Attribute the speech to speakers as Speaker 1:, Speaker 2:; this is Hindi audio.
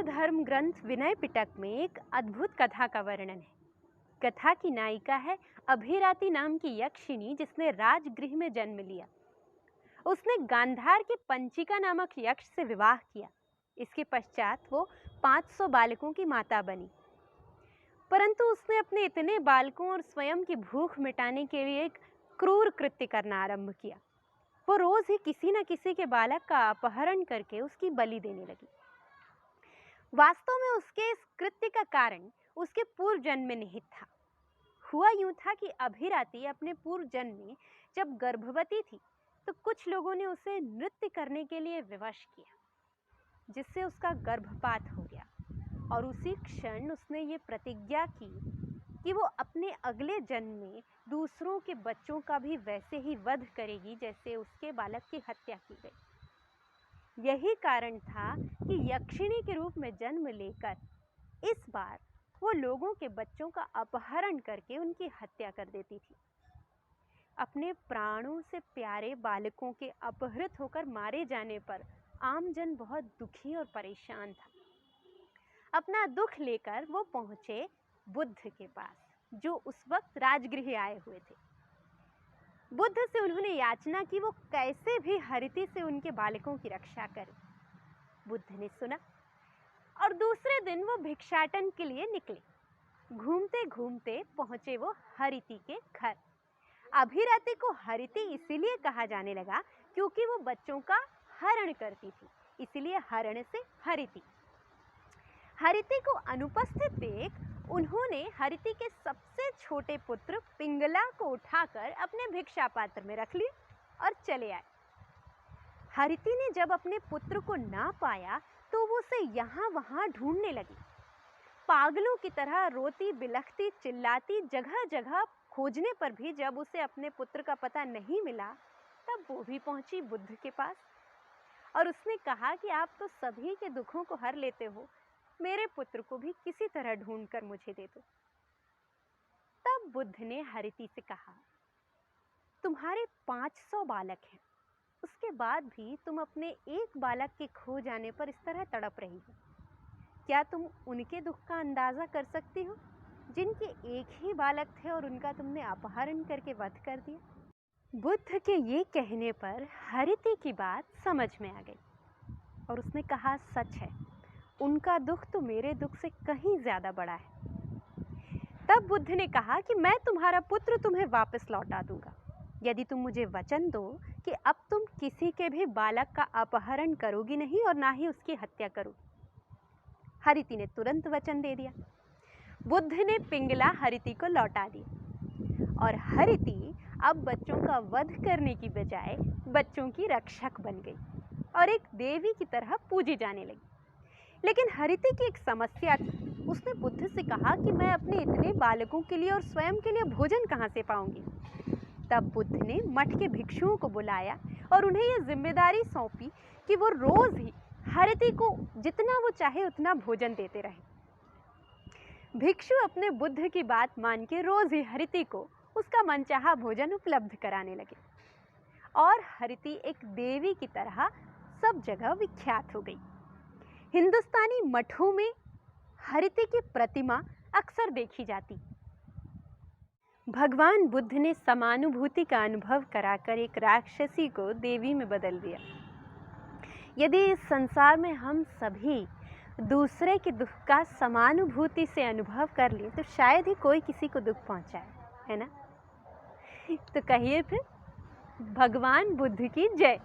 Speaker 1: धर्म ग्रंथ विनय पिटक में एक अद्भुत कथा का वर्णन है। कथा की नायिका है अभिराति नाम की यक्षिणी, जिसने राजगृह में जन्म लिया। उसने गांधार के पंचिका नामक यक्ष से विवाह किया। इसके पश्चात वो 500 बालकों की माता बनी। परंतु उसने अपने इतने बालकों और स्वयं की भूख मिटाने के लिए एक क्रूर कृत्य करना आरंभ किया। वो रोज ही किसी न किसी के बालक का अपहरण करके उसकी बलि देने लगी। वास्तव में उसके इस कृत्य का कारण उसके पूर्व जन्म में निहित था। हुआ यूं था कि अभिराति अपने पूर्व जन्म में जब गर्भवती थी तो कुछ लोगों ने उसे नृत्य करने के लिए विवश किया, जिससे उसका गर्भपात हो गया। और उसी क्षण उसने ये प्रतिज्ञा की कि वो अपने अगले जन्म में दूसरों के बच्चों का भी वैसे ही वध करेगी जैसे उसके बालक की हत्या की गई। यही कारण था कि यक्षिणी के रूप में जन्म लेकर इस बार वो लोगों के बच्चों का अपहरण करके उनकी हत्या कर देती थी। अपने प्राणों से प्यारे बालकों के अपहृत होकर मारे जाने पर आमजन बहुत दुखी और परेशान था। अपना दुख लेकर वो पहुंचे बुद्ध के पास, जो उस वक्त राजगृह आए हुए थे। बुद्ध से उन्होंने याचना की वो कैसे भी हरिति से उनके बालकों की रक्षा करे। बुद्ध ने सुना और दूसरे दिन वो भिक्षाटन के लिए निकले। घूमते घूमते पहुंचे वो हरिति के घर। अभिराति को हरिति इसीलिए कहा जाने लगा क्योंकि वो बच्चों का हरण करती थी, इसीलिए हरण से हरिति। हरिति को अनुपस्थित देख उन्होंने हरिति के सबसे छोटे पुत्र पिंगला को उठाकर अपने भिक्षा पात्र में रख लिया और चले आए। हरिति ने जब अपने पुत्र को ना पाया तो वो उसे यहाँ वहाँ ढूंढने लगी। पागलों की तरह रोती बिलखती चिल्लाती जगह जगह खोजने पर भी जब उसे अपने पुत्र का पता नहीं मिला तब वो भी पहुंची बुद्ध के पास और उसने कहा कि आप तो सभी के दुखों को हर लेते हो, मेरे पुत्र को भी किसी तरह ढूंढकर मुझे दे दो। तब बुद्ध ने हरिति से कहा, तुम्हारे 500 बालक हैं, उसके बाद भी तुम अपने एक बालक के खो जाने पर इस तरह तड़प रही हो। क्या तुम उनके दुख का अंदाजा कर सकती हो जिनके एक ही बालक थे और उनका तुमने अपहरण करके वध कर दिया? बुद्ध के ये कहने पर हरिति की बात समझ में आ गई और उसने कहा, सच है, उनका दुख तो मेरे दुख से कहीं ज्यादा बड़ा है। तब बुद्ध ने कहा कि मैं तुम्हारा पुत्र तुम्हें वापस लौटा दूंगा यदि तुम मुझे वचन दो कि अब तुम किसी के भी बालक का अपहरण करोगी नहीं और ना ही उसकी हत्या करोगी। हरिति ने तुरंत वचन दे दिया। बुद्ध ने पिंगला हरिति को लौटा दिया और हरिति अब बच्चों का वध करने की बजाय बच्चों की रक्षक बन गई और एक देवी की तरह पूजी जाने लगी। लेकिन हरिति की एक समस्या थी। उसने बुद्ध से कहा कि मैं अपने इतने बालकों के लिए और स्वयं के लिए भोजन कहाँ से पाऊंगी? तब बुद्ध ने मठ के भिक्षुओं को बुलाया और उन्हें यह जिम्मेदारी सौंपी कि वो रोज ही हरिति को जितना वो चाहे उतना भोजन देते रहे। भिक्षु अपने बुद्ध की बात मान के रोज ही हरिति को उसका मनचाहा भोजन उपलब्ध कराने लगे और हरिति एक देवी की तरह सब जगह विख्यात हो गई। हिंदुस्तानी मठों में हरिति की प्रतिमा अक्सर देखी जाती। भगवान बुद्ध ने समानुभूति का अनुभव कराकर एक राक्षसी को देवी में बदल दिया। यदि इस संसार में हम सभी दूसरे के दुख का समानुभूति से अनुभव कर लें तो शायद ही कोई किसी को दुख पहुंचाए, है ना? तो कहिए फिर, भगवान बुद्ध की जय।